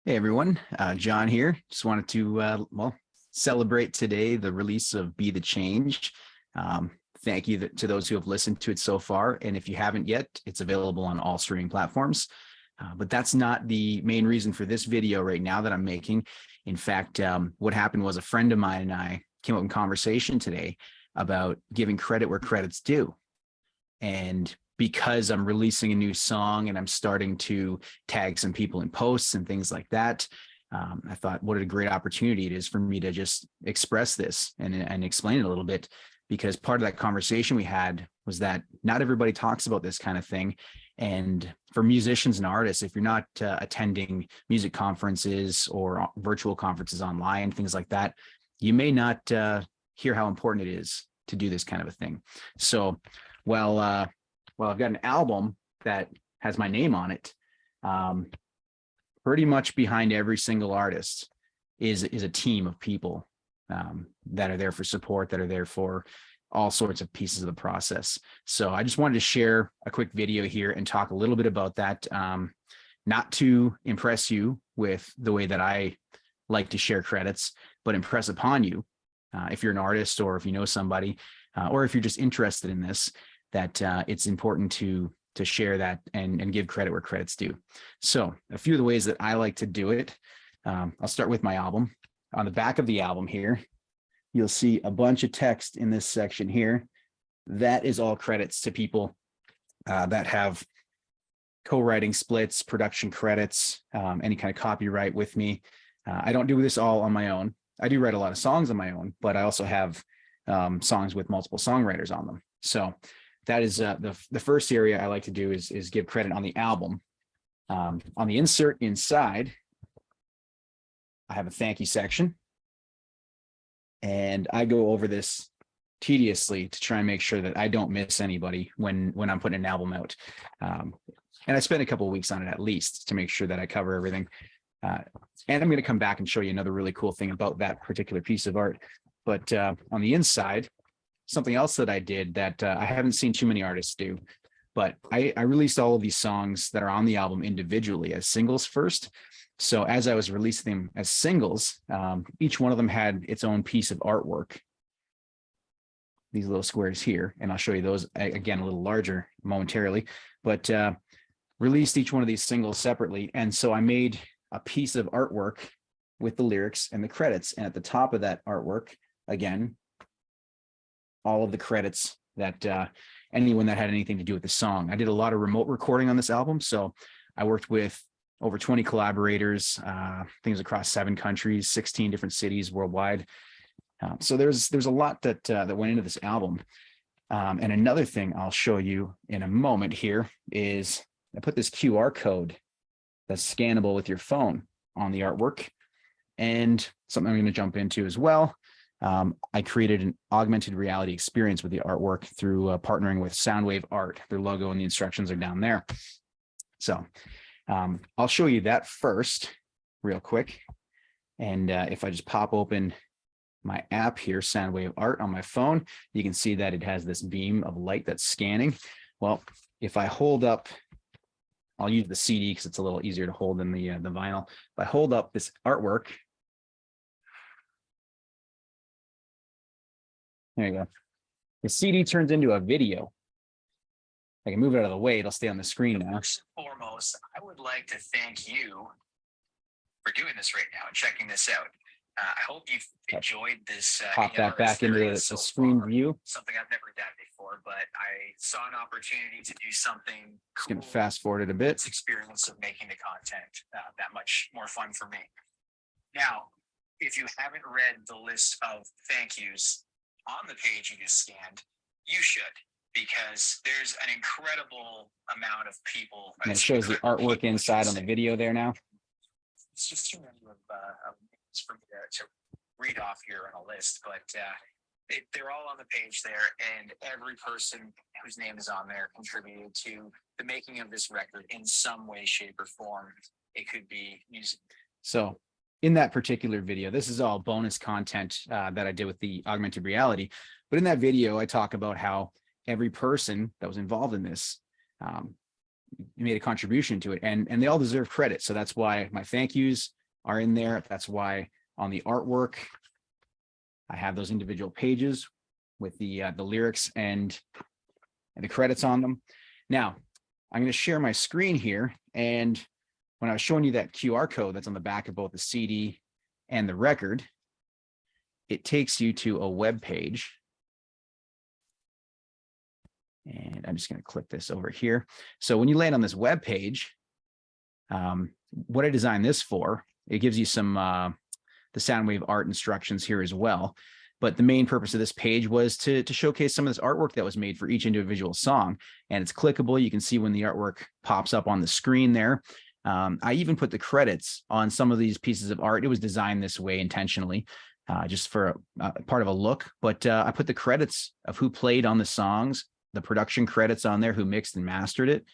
Hey everyone, John here. Just wanted to celebrate today the release of Be the Change. Thank you to those who have listened to it so far, and if you haven't yet, it's available on all streaming platforms. But that's not the main reason for this video right now that I'm making. In fact, what happened was a friend of mine and I came up in conversation today about giving credit where credit's due. And because I'm releasing a new song and I'm starting to tag some people in posts and things like that, I thought what a great opportunity it is for me to just express this and explain it a little bit, because part of that conversation we had was that not everybody talks about this kind of thing. And for musicians and artists, if you're not attending music conferences or virtual conferences online, things like that, you may not hear how important it is to do this kind of a thing. So, well, I've got an album that has my name on it. Pretty much behind every single artist is a team of people that are there for support, that are there for all sorts of pieces of the process. So I just wanted to share a quick video here and talk a little bit about that, not to impress you with the way that I like to share credits, but impress upon you, if you're an artist or if you know somebody, or if you're just interested in this, that it's important to share that and give credit where credit's due. So a few of the ways that I like to do it, I'll start with my album. On the back of the album here, you'll see a bunch of text in this section here. That is all credits to people that have co-writing splits, production credits, any kind of copyright with me. I don't do this all on my own. I do write a lot of songs on my own, but I also have songs with multiple songwriters on them. So that is the first area I like to do is give credit on the album. On the insert inside, I have a thank you section. And I go over this tediously to try and make sure that I don't miss anybody when I'm putting an album out. And I spend a couple of weeks on it at least to make sure that I cover everything. And I'm going to come back and show you another really cool thing about that particular piece of art. But on the inside, something else that I did that I haven't seen too many artists do, but I released all of these songs that are on the album individually as singles first. So as I was releasing them as singles, each one of them had its own piece of artwork, these little squares here, and I'll show you those again a little larger momentarily, but released each one of these singles separately. And so I made a piece of artwork with the lyrics and the credits, and at the top of that artwork, again, all of the credits that anyone that had anything to do with the song. I did a lot of remote recording on this album. So I worked with over 20 collaborators, things across 7 countries, 16 different cities worldwide. So there's a lot that went into this album. And another thing I'll show you in a moment here is I put this QR code that's scannable with your phone on the artwork, and something I'm going to jump into as well. I created an augmented reality experience with the artwork through partnering with Soundwave Art. Their logo and the instructions are down there. So I'll show you that first real quick. And if I just pop open my app here, Soundwave Art on my phone, you can see that it has this beam of light that's scanning. Well, if I hold up, I'll use the CD because it's a little easier to hold than the vinyl. If I hold up this artwork, there you go. The CD turns into a video. I can move it out of the way. It'll stay on the screen now. First and foremost, I would like to thank you for doing this right now and checking this out. I hope you've enjoyed this. Pop that back into the screen view. Something I've never done before, but I saw an opportunity to do something Just cool. going to fast forward it a bit. This experience of making the content that much more fun for me. Now, if you haven't read the list of thank yous on the page you just scanned, you should, because there's an incredible amount of people. And it shows the artwork inside on the video there now. It's just too many of names for me to read off here on a list, but they're all on the page there, and every person whose name is on there contributed to the making of this record in some way, shape, or form. It could be music. So in that particular video, this is all bonus content that I did with the augmented reality. But in that video, I talk about how every person that was involved in this made a contribution to it, and they all deserve credit. So that's why my thank yous are in there. That's why on the artwork, I have those individual pages with the lyrics and the credits on them. Now, I'm going to share my screen here. And when I was showing you that QR code that's on the back of both the CD and the record, it takes you to a web page. And I'm just going to click this over here. So when you land on this web page, what I designed this for, it gives you some the Soundwave art instructions here as well. But the main purpose of this page was to showcase some of this artwork that was made for each individual song. And it's clickable. You can see when the artwork pops up on the screen there. I even put the credits on some of these pieces of art. It was designed this way intentionally, just for part of a look. But I put the credits of who played on the songs, the production credits on there, who mixed and mastered it.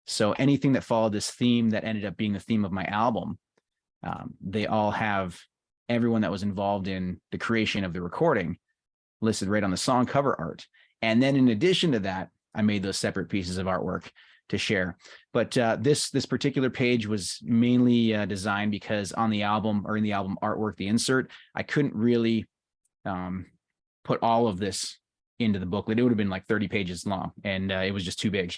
So anything that followed this theme that ended up being the theme of my album, they all have everyone that was involved in the creation of the recording listed right on the song cover art. And then in addition to that, I made those separate pieces of artwork to share. But this particular page was mainly designed because on the album, or in the album artwork, the insert, I couldn't really put all of this into the booklet. It would have been like 30 pages long, and it was just too big.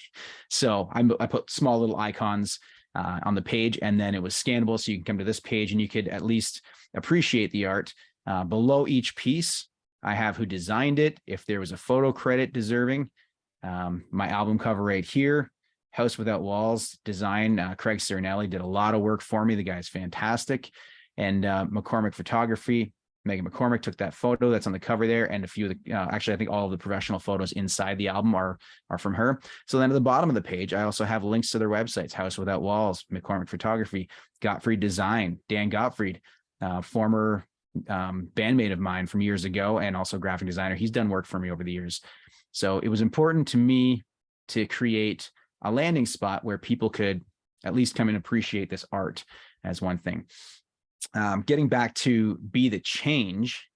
So I put small little icons on the page, and then it was scannable. So you can come to this page and you could at least appreciate the art. Below each piece, I have who designed it, if there was a photo credit deserving. My album cover right here, House Without Walls design, Craig Cernelli did a lot of work for me. The guy's fantastic. And McCormick Photography, Megan McCormick took that photo that's on the cover there, and a few of the, actually, I think all of the professional photos inside the album are from her. So then at the bottom of the page, I also have links to their websites: House Without Walls, McCormick Photography, Gottfried Design, Dan Gottfried, former bandmate of mine from years ago, and also graphic designer. He's done work for me over the years. So it was important to me to create a landing spot where people could at least come and appreciate this art as one thing. Getting back to Be the Change,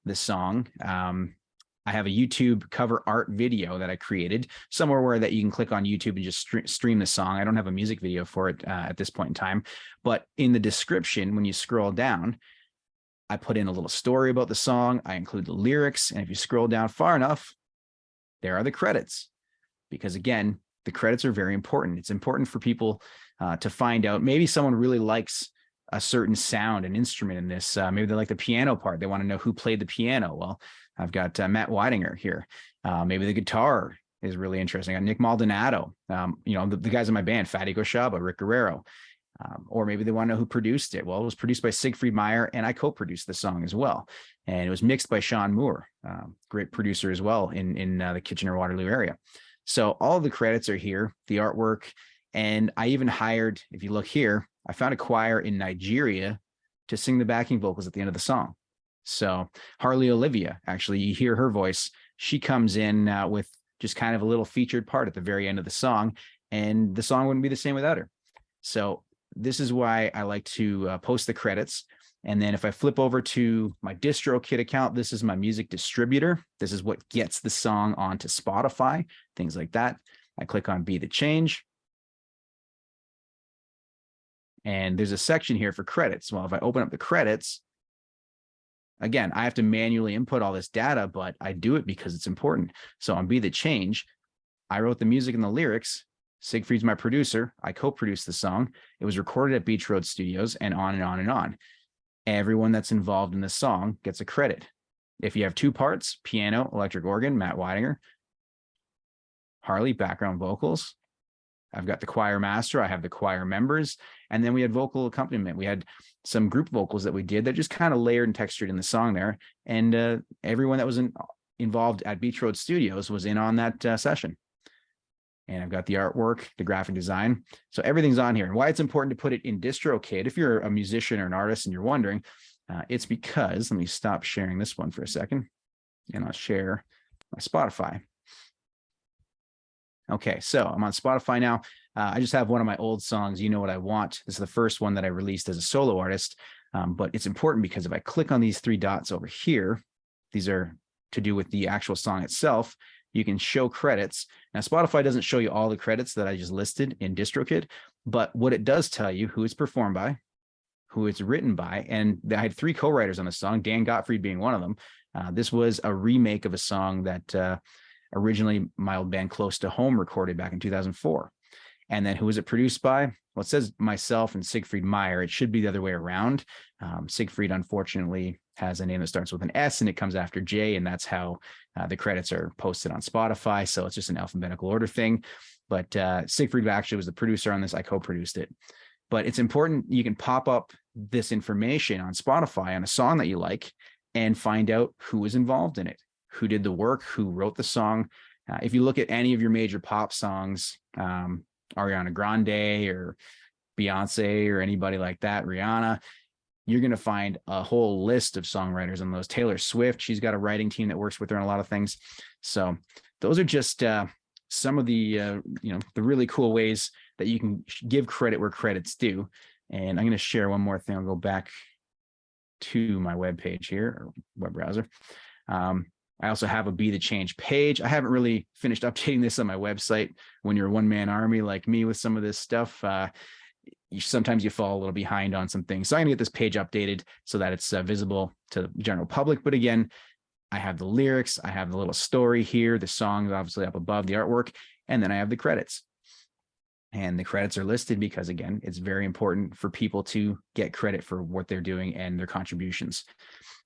the song, I have a YouTube cover art video that I created somewhere where that you can click on YouTube and just stream the song. I don't have a music video for it at this point in time, but in the description, when you scroll down, I put in a little story about the song. I include the lyrics. And if you scroll down far enough, there are the credits, because again, the credits are very important. It's important for people to find out. Maybe someone really likes a certain sound, an instrument in this. Maybe they like the piano part. They want to know who played the piano. Well, I've got Matt Weidinger here. Maybe the guitar is really interesting. I got Nick Maldonado. You know, the guys in my band, Fatty Goshaba, Rick Guerrero. Or maybe they want to know who produced it. Well, it was produced by Siegfried Meyer, and I co-produced the song as well. And it was mixed by Sean Moore, great producer as well in the Kitchener-Waterloo area. So all of the credits are here, the artwork, and I even hired, if you look here, I found a choir in Nigeria to sing the backing vocals at the end of the song. So Harley Olivia, actually, you hear her voice. She comes in with just kind of a little featured part at the very end of the song, and the song wouldn't be the same without her. So this is why I like to post the credits. And then if I flip over to my DistroKid account, this is my music distributor. This is what gets the song onto Spotify, things like that. I click on Be the Change. And there's a section here for credits. Well, if I open up the credits, again, I have to manually input all this data, but I do it because it's important. So on Be the Change, I wrote the music and the lyrics. Siegfried's my producer. I co-produced the song. It was recorded at Beach Road Studios, and on and on and on. Everyone that's involved in the song gets a credit. If you have two parts, piano, electric organ, Matt Weidinger, Harley, background vocals. I've got the choir master. I have the choir members. And then we had vocal accompaniment. We had some group vocals that we did that just kind of layered and textured in the song there. And everyone that was involved at Beach Road Studios was in on that session. And I've got the artwork, the graphic design. So everything's on here. And why it's important to put it in DistroKid, if you're a musician or an artist and you're wondering, it's because, let me stop sharing this one for a second, and I'll share my Spotify. Okay, so I'm on Spotify now. I just have one of my old songs, You Know What I Want. This is the first one that I released as a solo artist, but it's important because if I click on these three dots over here, these are to do with the actual song itself. you can show credits. Now, Spotify doesn't show you all the credits that I just listed in DistroKid, but what it does tell you who it's performed by, who it's written by, and I had 3 co-writers on the song, Dan Gottfried being one of them. This was a remake of a song that originally my old band Close to Home recorded back in 2004. And then who was it produced by? Well, it says myself and Siegfried Meyer. It should be the other way around. Siegfried, unfortunately, has a name that starts with an S and it comes after J, and that's how the credits are posted on Spotify. So it's just an alphabetical order thing. But Siegfried actually was the producer on this. I co-produced it. But it's important, you can pop up this information on Spotify on a song that you like and find out who was involved in it, who did the work, who wrote the song. If you look at any of your major pop songs, Ariana Grande or Beyonce or anybody like that, Rihanna, you're going to find a whole list of songwriters on those. Taylor Swift, she's got a writing team that works with her on a lot of things. So those are just some of the, the really cool ways that you can give credit where credit's due. And I'm going to share one more thing. I'll go back to my web page here, or web browser. I also have a Be the Change page. I haven't really finished updating this on my website. When you're a one-man army like me with some of this stuff, sometimes you fall a little behind on some things. So I'm gonna get this page updated so that it's visible to the general public. But again, I have the lyrics, I have the little story here, the songs obviously up above, the artwork, and then I have the credits. And the credits are listed because, again, it's very important for people to get credit for what they're doing and their contributions.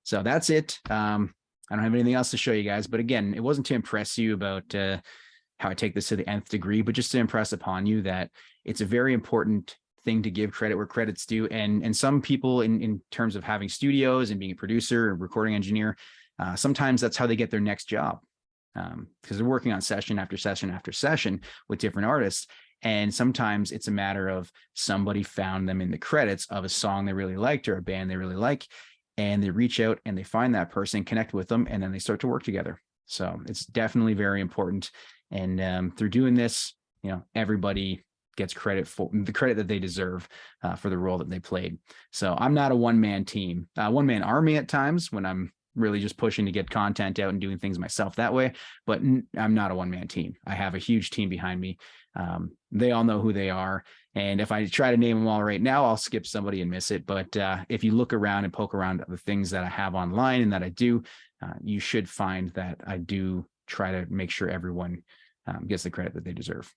So that's it. I don't have anything else to show you guys, but again, it wasn't to impress you about how I take this to the nth degree, but just to impress upon you that it's a very important thing to give credit where credit's due. And some people in terms of having studios and being a producer and recording engineer, sometimes that's how they get their next job, because they're working on session after session after session with different artists. And sometimes it's a matter of somebody found them in the credits of a song they really liked or a band they really like, and they reach out and they find that person, connect with them, and then they start to work together. So it's definitely very important. And through doing this, everybody gets credit for the credit that they deserve for the role that they played. So I'm not a one-man team, one-man army at times when I'm really just pushing to get content out and doing things myself that way. But I'm not a one-man team. I have a huge team behind me. They all know who they are. And if I try to name them all right now, I'll skip somebody and miss it. But if you look around and poke around the things that I have online and that I do, you should find that I do try to make sure everyone gets the credit that they deserve.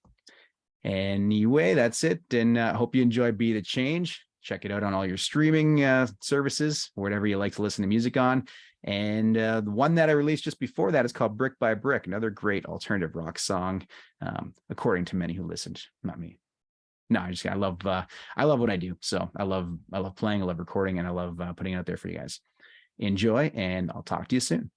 Anyway, that's it. And I hope you enjoy Be the Change. Check it out on all your streaming services, whatever you like to listen to music on. And the one that I released just before that is called Brick by Brick, another great alternative rock song, according to many who listened, not me. No, I love what I do. So I love playing, I love recording, and I love putting it out there for you guys. Enjoy, and I'll talk to you soon.